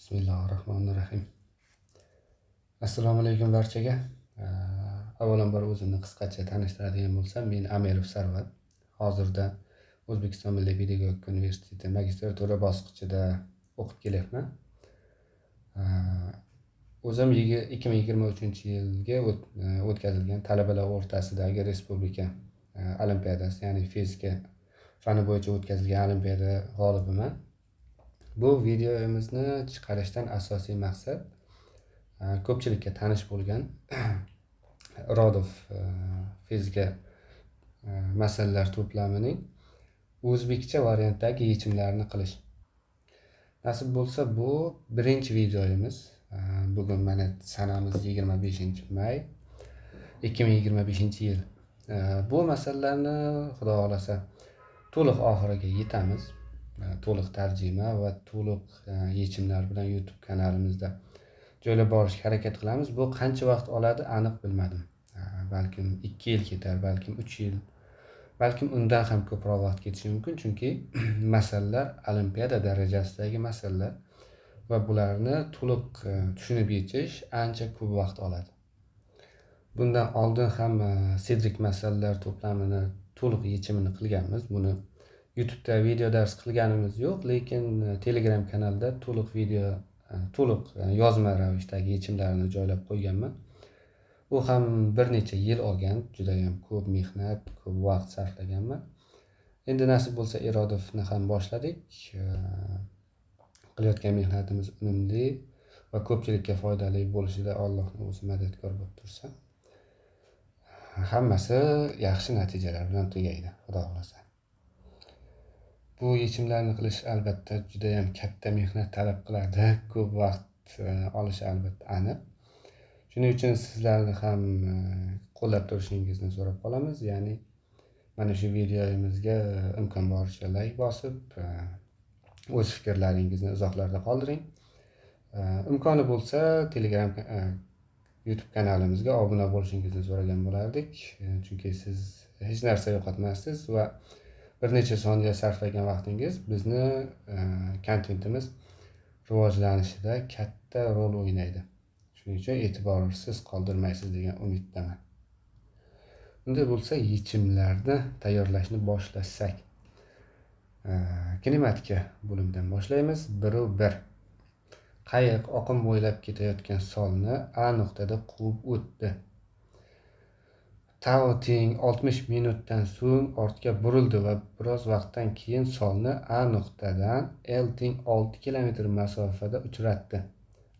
Bismillahirrohmanirrohim. Assalomu alaykum barchaga. Avvalambor o'zimni qisqacha tanishtiradigan bo'lsam, men Amirov Sarvar. Hozirda O'zbekiston Milliy pedagogika universiteti magistratura bosqichida o'qib kelyapman. O'zim 2023-yilga o'tkazilgan talabalar o'rtasidagi respublika olimpiadasi, ya'ni fizika fani bo'yicha o'tkazilgan olimpiada g'olibiman. Bu videomizni chiqarishdan asosiy maqsad ko'pchilikka tanish bo'lgan Irodov fizika masalalar to'plamining o'zbekcha variantdagi yechimlarini qilish. Nasib bo'lsa bu birinchi videomiz. Bugun mana sanamiz 25-may 2025-yil. Bu masalalarni xudo xolasa to'liq oxiriga yetamiz. To'liq tarjima va to'liq yechimlar bilan YouTube kanalimizda joylab borishga harakat qilamiz. Bu qancha vaqt oladi aniq bilmadim. Balkim 2 yil ketar, balkim 3 yil, balkim undan ham ko'proq vaqt ketishi mumkin, chunki masalalar olimpiada darajasidagi masalalar va bularni to'liq tushunib yechish ancha ko'p vaqt oladi. Bundan oldin ham Sidrik masalalar to'plamini to'liq yechimini qilganmiz. Buni YouTube'da video dars qilganimiz yo'q, lekin Telegram kanalda to'liq yozma ravishdagi yechimlarni joylab qo'yganman. U ham bir necha yil olgan, juda ham ko'p mehnat, ko'p vaqt sarflaganman. Endi nasib bo'lsa Irodovni ham boshladik. Qilayotgan mehnatimiz unumli va ko'pchilikka foydali bo'lishida Allohning o'zi madadkor bo'lib tursa, hammasi yaxshi natijalar bilan tugaydi, xudo xolasa. Bu yechimlarni qilish albatta juda ham katta mehnat talab qiladi, ko'p vaqt olishi albatta aniq. Shuning uchun sizlarni ham qo'llab turishingizni so'rab qolamiz. Ya'ni mana shu videomizga imkon boricha like bosib, o'z fikrlaringizni izohlarda qoldiring. Imkoni bo'lsa Telegram YouTube kanalimizga obuna bo'lishingizni so'ragan bo'lardik. Chunki siz hech narsa yo'qotmaysiz va bir necha soniya sarflagan vaqtingiz bizni kontentimiz rivojlanishida katta rol o'ynaydi. Shuning uchun e'tiborsiz qoldirmaysiz degan umiddaman. Bunday bo'lsa yechimlarni tayyorlashni boshlasak. Kinematika bo'limidan boshlaymiz. 1-1. Qayiq oqim bo'ylab ketayotgan solni A nuqtada quvib o'tdi. Tau teng 60 minutdan so'ng ortga burildi va biroz vaqtdan keyin solni A nuqtadan L teng 6 kilometr masofada uchratdi.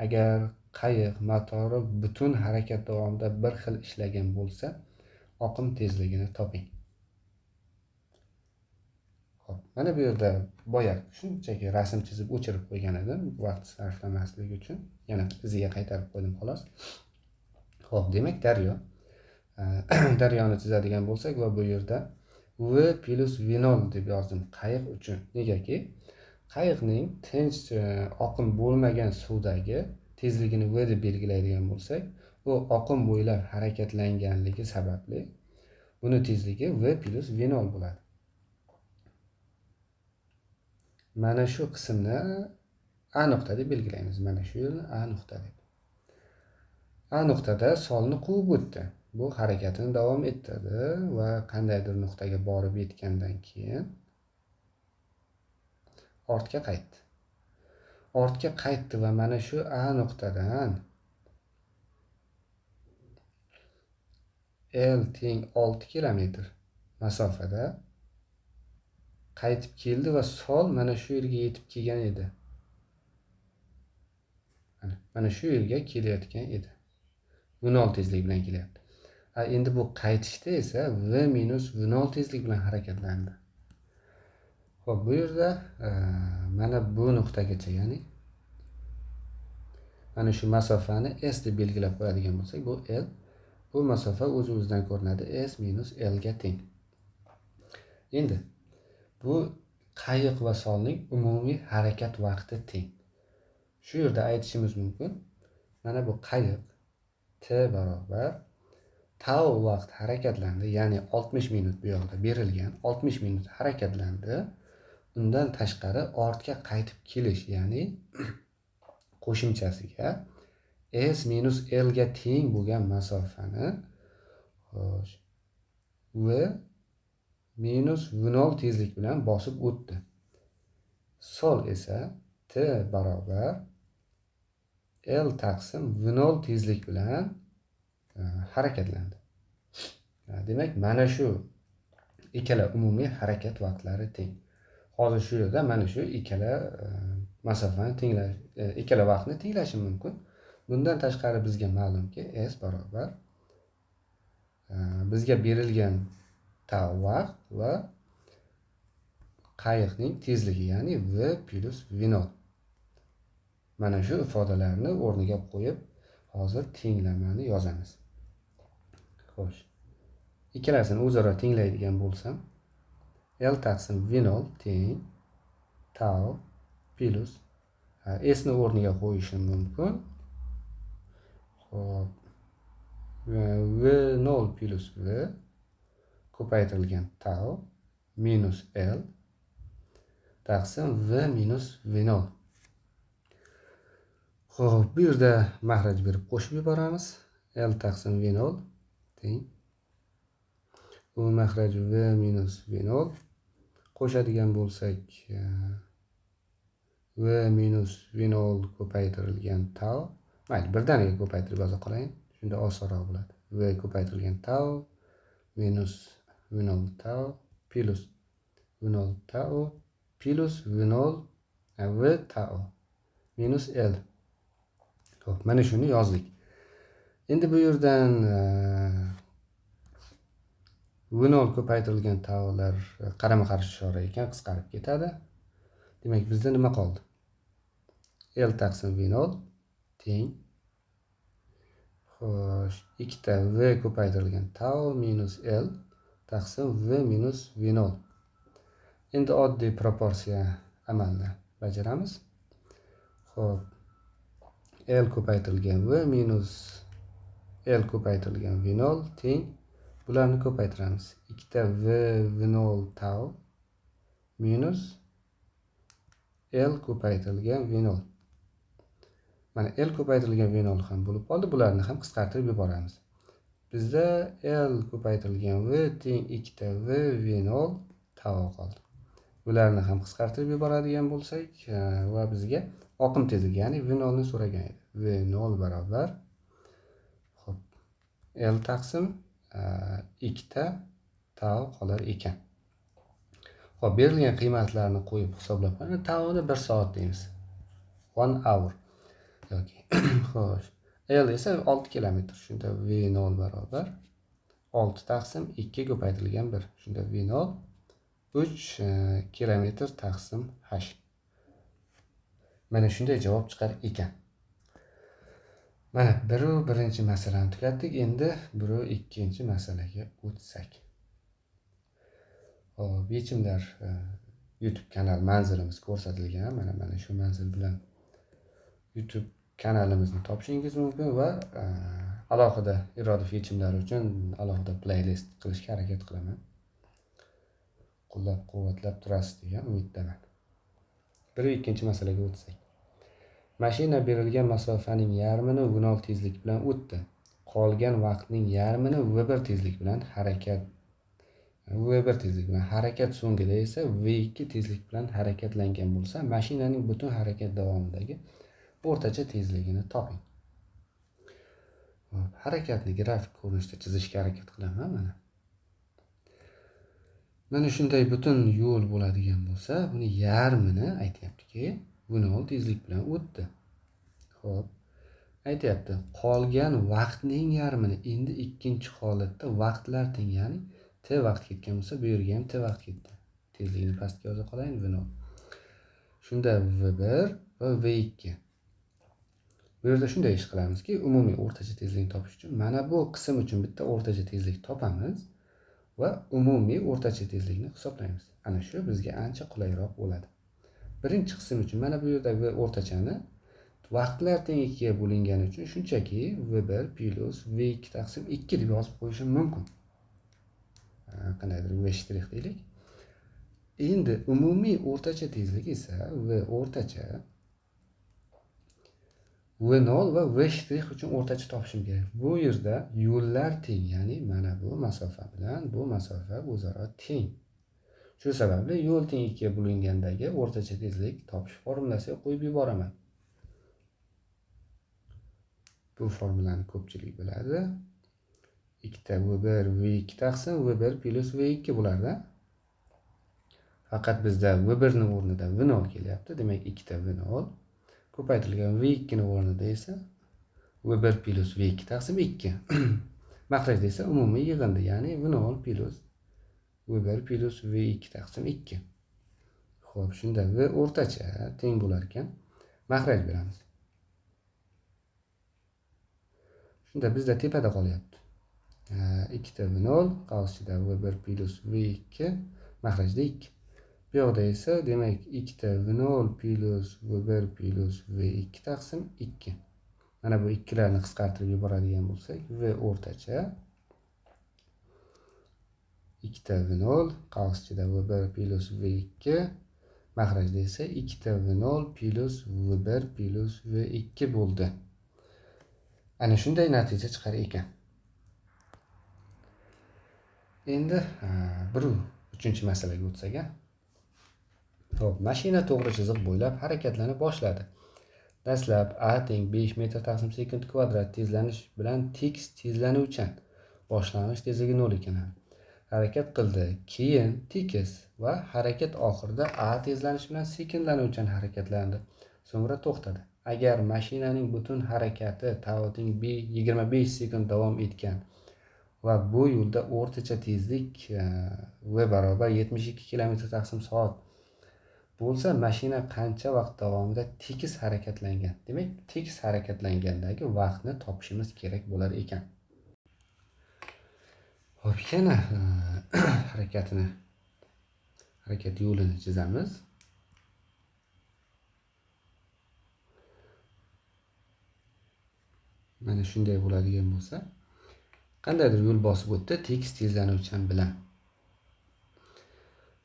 Agar qayiq motori butun harakat davomida bir xil ishlagan bo'lsa, oqim tezligini toping. Xo'p, mana bu yerda boya shunchaki rasm chizib o'chirib qo'ygan edim, vaqt sarflamaslik uchun. Yana iziga qaytarib qo'ydim xolos. Xo'p, demak daryo. Daryoni chizadigan bo'lsak va bu yerda V plus V0 deb yozdim qayiq uchun. Negaki qayiqning tinch oqim bo'lmagan suvdagi tezligini V deb belgilaydigan bo'lsak, u oqim bo'ylab harakatlanganligi sababli buni tezligi V plus V0 bo'ladi. Mana shu qismni A nuqta deb belgilaymiz. Mana shu yerni A nuqta deb. A nuqtada solni quvib o'tdi. Bu harakatini davom ettirdi va qandaydir nuqtaga borib yetgandan keyin ortga qaytdi. Ortga qaytdi va mana shu A nuqtadan L teng 6 kilometr masofada qaytib keldi va sol mana shu yerga yetib kelgan edi. Mana shu yerga kelayotgan edi. V0 tezlik bilan kelyapti. Endi bu qaytishda esa V minus V0 tezlik bilan harakatlandi. Xo'p, bu yerda mana bu nuqtagacha, ya'ni mana shu masofani S deb belgilab qo'yadigan bo'lsak, bu L. Bu masofa o'z-o'zidan ko'rinadi, S minus L ga teng. Endi bu qayiq va solning umumiy harakat vaqti teng. Shu yerda aytishimiz mumkin, mana bu qayiq T barobar tau vaqt harakatlandi, ya'ni 60 minut bu yoqda berilgan, 60 minut harakatlandi. Undan tashqari ortga qaytib kelish, ya'ni qo'shimchasiga s minus l ga teng bo'lgan masofani v minus v0 tezlik bilan bosib o'tdi. Sol esa t barobar l taqsim v0 tezlik bilan harakatlandi. Demak, mana shu ikkala umumiy harakat vaqtlari teng. Hozir shu yerda mana shu ikkala masofani tenglash, ikkala vaqtni tenglashim mumkin. Bundan tashqari bizga ma'lumki, s barobar bizga berilgan tau vaqt va qayiqning tezligi, ya'ni v plus v0. Mana shu ifodalarni o'rniga qo'yib, hozir tenglamani yozamiz. Xo'sh. Ikkalasini o'zaro tenglaydigan bo'lsam, L taqsim V0 teng tau plus S ni o'rniga qo'yishim mumkin. Xo'p. V0 plus V ko'paytirilgan tau minus L taqsim V minus V0. Xo'p, bu yerda mahraj berib qo'shib yuboramiz. L taqsim V0 teng bu mahraj V minus V0 qo'shadigan bo'lsak, V minus V0 ko'paytirilgan tau, mayli, birdaniga ko'paytirib yoza qolayin, shunda osonroq bo'ladi. V ko'paytirilgan tau minus V0 tau plus V0 tau plus V0 V tau minus L. Xo'p, mana shuni yozdik. Endi bu yerdan V0 ko'paytirilgan taular qarama-qarshi ishora ekan, qisqarib ketadi. Demak, bizda nima qoldi? L taqsim V0 teng. Xo'sh, ikkita V ko'paytirilgan tau minus L taqsim V minus V0. Endi oddiy proporsiya amalni bajaramiz. Xo'p, L ko'paytirilgan V minus L ko'paytirilgan V0 teng. Bularni ko'paytiramiz. Ikkita V0 tau minus L ko'paytirilgan V0. Mana L ko'paytirilgan V0 ham bo'lib qoldi. Bularni ham qisqartirib yuboramiz. Bizda L ko'paytirilgan V teng ikkita V0 tau qoldi. Bularni ham qisqartirib yuboradigan bo'lsak va bizga oqim tezligi, ya'ni V0 ni so'ragan edi. V0 barobar xo'p, L taqsim ikkita tau qolar ekan. Xo'p, berilgan qiymatlarni qo'yib hisoblab qo'yamiz. Tauni 1 soat deymiz. 1 hour yoki xo'sh. L esa 6 kilometr. Shunda V0 barobar 6 taqsim 2 ko'paytirilgan 1. Shunda V0 3 kilometr taqsim h. Mana shunday javob chiqar ekan. Mana birinchi masalani tugatdik. Endi ikkinchi masalaga o'tsak. Hop, yechimlar YouTube kanal manzilimiz ko'rsatilgan. Mana shu manzil bilan YouTube kanalimizni topishingiz mumkin va alohida iroda yechimlar uchun alohida playlist qilishga harakat qilaman. Qo'llab-quvvatlab turasiz degan umiddaman. Ikkinchi masalaga o'tsak. Mashina berilgan masofaning yarmini V0 tezlik bilan o'tdi. Qolgan vaqtning yarmini V1 tezlik bilan harakat so'ngida esa V2 tezlik bilan harakatlangan bo'lsa, mashinaning butun harakat davomidagi o'rtacha tezligini toping. Harakatni grafik ko'rinishda chizishga harakat qilaman mana. Mana shunday butun yo'l bo'ladigan bo'lsa, buni yarmini aytayaptiki, V0 tezlik bilan o'tdi. Xo'p, aytayapti, qolgan vaqtning yarmini. Endi ikkinchi holatda vaqtlar teng, ya'ni t vaqt ketgan bo'lsa, bu yerga ham t vaqt ketdi. Tezlikni pastga yoza qolayin, V0. Shunda V1 va V2. Bu yerda shunday ish qilamizki, umumiy o'rtacha tezlikni topish uchun mana bu qism uchun bitta o'rtacha tezlik topamiz va umumiy o'rtacha tezlikni hisoblaymiz. Ana shu bizga ancha qulayroq bo'ladi. Birinchi qism uchun mana bu yerdagi o'rtachani vaqtlar teng 2 ga bo'lingani uchun shunchaki V1 plus V2 taqsim 2 deb yozib qo'yishim mumkin. Qandaydir V' deylik. Endi umumiy o'rtacha tezlik esa V o'rtacha V0 va V' uchun o'rtacha topishim kerak. Bu yerda yo'llar teng, ya'ni mana bu masofa bilan bu masofa o'zaro teng. Shu sababli yo'l teng 2 ga bo'lingandagi o'rtacha tezlik topish formulasiga qo'yib yuboraman. Bu formulani ko'pchilik biladi. 2 V1 V2 taqsim V1 plus V2 bo'lardi. Faqat bizda V1 ning o'rnida V0 kelyapti. Demak 2 V0 ko'paytirilgan V2 ning o'rnida esa V1 plus V2 taqsim 2. Makrajda esa umumiy yig'indi, ya'ni V0 plus V1 plus V2 taqsim 2. Xo'p, shunda V o'rtacha teng bo'lar ekan. Makraj beramiz. Shunda bizda tepada qolyapti. 2 V0 qavsida V1 plus V2 makrajda 2. Bu yoqda esa demak 2 V0 plus V1 plus V2 taqsim 2. Mana bu ikkilarni qisqartirib yuboradigan bo'lsak, V o'rtacha 2 V0 qavsida V1 plus V2 makrajda esa 2 V0 plus V1 plus V2 bo'ldi. Ana shunday natija chiqar ekan. Endi uchinchi masalaga o'tsak. Xo'p, mashina to'g'ri chiziq bo'ylab harakatlana boshladi. Dastlab a teng 5 metr taqsim sekund kvadrat tezlanish bilan tekis tezlanuvchan. Boshlang'ich tezligi 0 ekan. Harakat qildi. Keyin tekis va harakat oxirida a tezlanish bilan sekinlanuvchan harakatlandi. So'ngra to'xtadi. Agar mashinaning butun harakati tauting 25 sekund davom etgan va bu yo'lda o'rtacha tezlik v barobar 72 km taqsim soat bo'lsa, mashina qancha vaqt davomida tekis harakatlangan? Demak, tekis harakatlangandagi vaqtni topishimiz kerak bo'lar ekan. Xo'p, yana harakat yo'lini chizamiz. Mana shunday bo'ladigan bo'lsa, qandaydir yo'l bosib o'tdi tekis tezlanuvchan bilan.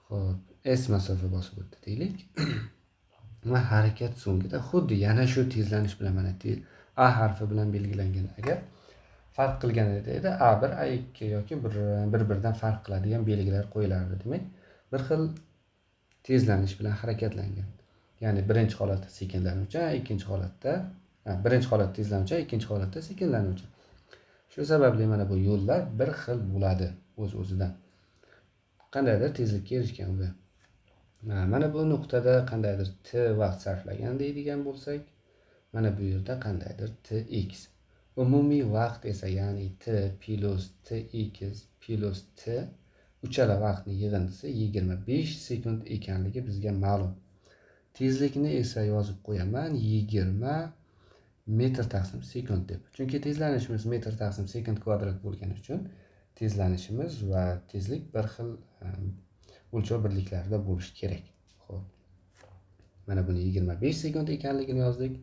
Xo'p, s masofa bosib o'tdi deylik. Va harakat so'ngida xuddi yana shu tezlanish bilan mana a harfi bilan belgilangan. Agar farq qilgan edi a1, a2 yoki bir-biridan farq qiladigan belgilar qo'yilardi. Demak, bir xil tezlanish bilan harakatlangan. Ya'ni birinchi holatda sekinlanuvchan, ikkinchi holatda birinchi holatda tezlanuvchan, ikkinchi holatda sekinlanuvchan. Shu sababli mana bu yo'llar bir xil bo'ladi o'z-o'zidan. Qandaydir tezlikka erishgan bu. Mana bu nuqtada qandaydir t vaqt sarflagan deydigan bo'lsak, mana bu yerda qandaydir tx. Umumiy vaqt esa, ya'ni t plus tx plus t uchala vaqtning yig'indisi 25 sekund ekanligi bizga ma'lum. Tezlikni esa yozib qo'yaman 20 metr taqsim sekund deb. Chunki tezlanishimiz metr taqsim sekund kvadrat bo'lgani uchun tezlanishimiz va tezlik bir xil o'lchov birliklarida bo'lishi kerak. Xo'p. Mana buni 25 sekund ekanligini yozdik.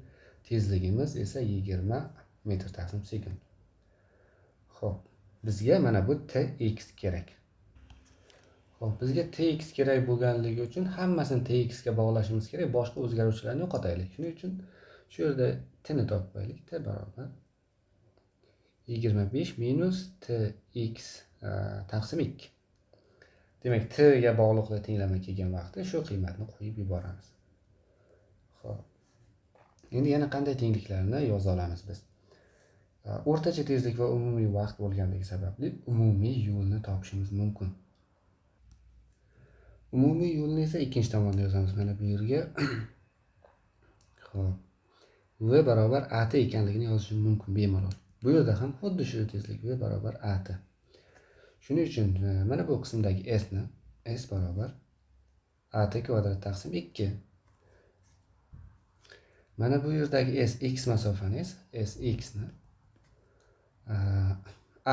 Tezligimiz esa 20 metr taqsim sekund. Xo'p, bizga mana bu tx kerak. Xo'p, bizga tx kerak bo'lganligi uchun hammasini tx ga bog'lashimiz kerak. Boshqa o'zgaruvchilarni yo'qotaylik. Shuning uchun shu yerda t ni topib qo'yaylik. T barobar 25 minus tx taqsim 2. Demak, t ga bog'liqli tenglama kelgan vaqtda shu qiymatni qo'yib yuboramiz. Xo'p. Endi yana qanday tengliklarni yoza olamiz biz? O'rtacha tezlik va umumiy vaqt bo'lganligi sababli umumiy yo'lni topishimiz mumkin. Umumiy yo'lni esa ikkinchi tomonda yozamiz. Mana bu yerga xo'p. V barobar at ekanligini yozishim mumkin bemalol. Bu yerda ham xuddi shu tezlik v barobar at. Shuning uchun mana bu qismdagi s ni s barobar at kvadrat taqsim 2. Mana bu yerdagi sx masofani sx ni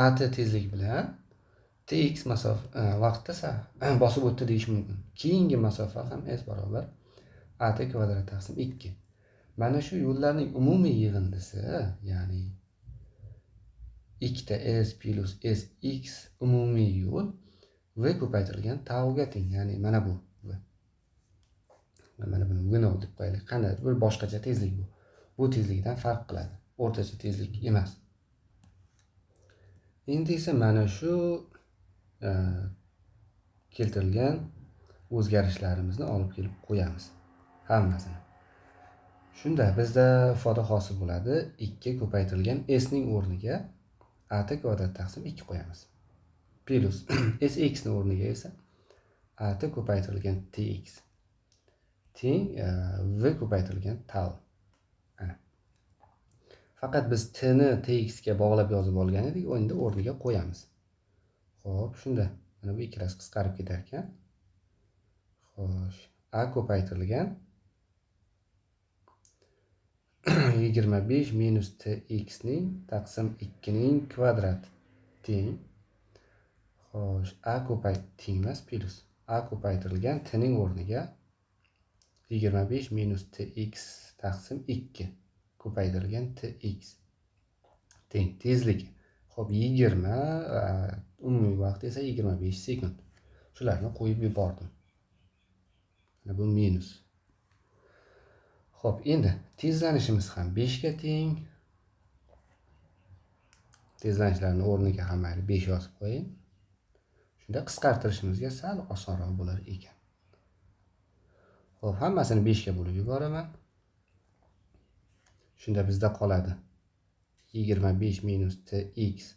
at tezlik bilan tx vaqtda bosib o'tdi deyish mumkin. Keyingi masofa ham s barobar at kvadrat taqsim 2. Mana shu yo'llarning umumiy yig'indisi, ya'ni 2s plus sx umumiy yo'l v ko'paytirilgan tauga teng, ya'ni mana bu v. Mana buni v0 deb qo'yaylik. Qandaydir bir boshqacha tezlik bu. bu tezlikdan farq qiladi. O'rtacha tezlik emas. Endi esa mana shu keltirilgan o'zgarishlarimizni olib kelib qo'yamiz hammasini. Shunda bizda ifoda hosil bo'ladi. 2 ko'paytirilgan s ning o'rniga at kvadrat taqsim 2 qo'yamiz. Plus sx ning o'rniga esa at ko'paytirilgan tx teng v ko'paytirilgan tau. Faqat biz t ni tx ga bog'lab yozib olgan edik, endi o'rniga qo'yamiz. Xo'p, shunda mana bu ikkalasi qisqarib ketar ekan. Xo'sh, a ko'paytirilgan 25 minus tx ning taqsim 2 ning kvadrati teng. Xo'sh, a teng emas, plus a ko'paytirilgan t ning o'rniga 25 minus tx taqsim 2 ko'paytirilgan tx teng tezligi. Xo'p, 20 umumiy vaqt esa 25 sekund. Shularni qo'yib yubordim. Mana bu minus. Xo'p, endi tezlanishimiz ham 5 ga teng. Tezlanishlarning o'rniga ham mayli 5 yozib qo'ying. Shunda qisqartirishimizga sal osonroq bo'lar ekan. Xo'p, hammasini 5 ga bo'lib yuboraman. Shunda bizda qoladi 25 minus tx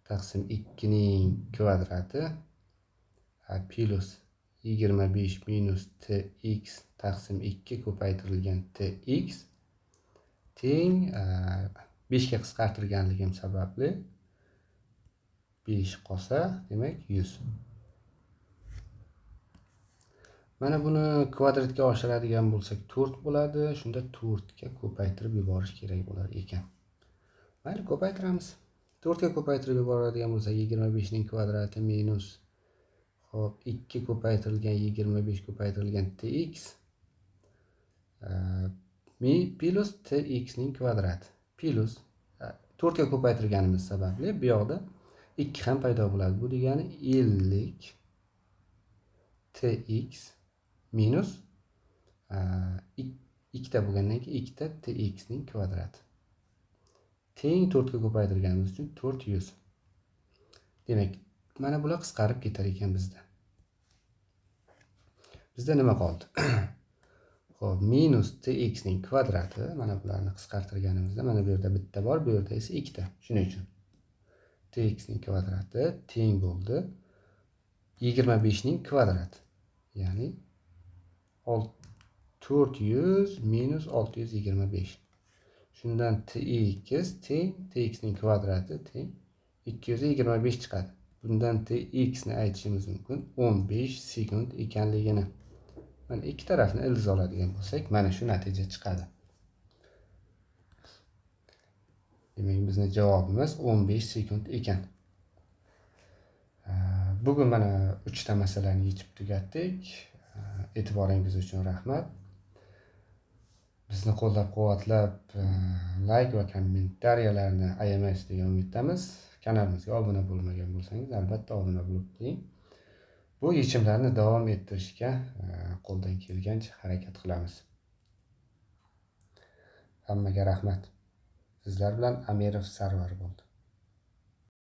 taqsim 2 ning kvadrati plus 25 minus tx taqsim 2 ko'paytirilgan tx teng 5 ga qisqartirganligim sababli 5 qolsa, demak 100. Mana buni kvadratga oshiradigan bo'lsak 4 bo'ladi. Shunda 4 ga ko'paytirib yuborish kerak bo'lar ekan. Mayli, ko'paytiramiz. 4 ga ko'paytirib yuboradigan bo'lsak 25 ning kvadrati minus hop 2 ko'paytirilgan 25 ko'paytirilgan tx plus tx ning kvadrati plus 4 ga ko'paytirganimiz sababli bu yoqda 2 ham paydo bo'ladi. Bu degani 50 tx minus 2 ta bo'lgandan keyin 2 ta tx ning kvadrati teng 4 ga ko'paytirganimiz uchun 400. Demak, mana bular qisqarib ketar ekan bizda. Bizda nima qoldi? Xo'p, minus tx ning kvadrati, mana bularni qisqartirganimizda mana bu yerda bitta bor, bu yerda esa 2 ta. Shuning uchun tx ning kvadrati teng bo'ldi 25 ning kvadrati. Ya'ni 400 minus 625. Shundan tx teng tx ning kvadrati teng 225 chiqadi. Bundan tx ni aytishimiz mumkin 15 sekund ekanligini. Mana ikki tarafni ildiz oladigan bo'lsak, mana shu natija chiqadi. Demak, bizning javobimiz 15 sekund ekan. Bugun mana 3 ta masalani yechib tugatdik. E'tiboringiz uchun rahmat. Bizni qo'llab-quvvatlab, like va kommentariyalarni ayamaysiz degan umiddamiz. Kanalimizga obuna bo'lmagan bo'lsangiz, albatta obuna bo'lib qo'ying. Bu yechimlarni davom ettirishga qo'ldan kelgancha harakat qilamiz. Hammaga rahmat. Sizlar bilan Amirov Sarvar bo'ldi.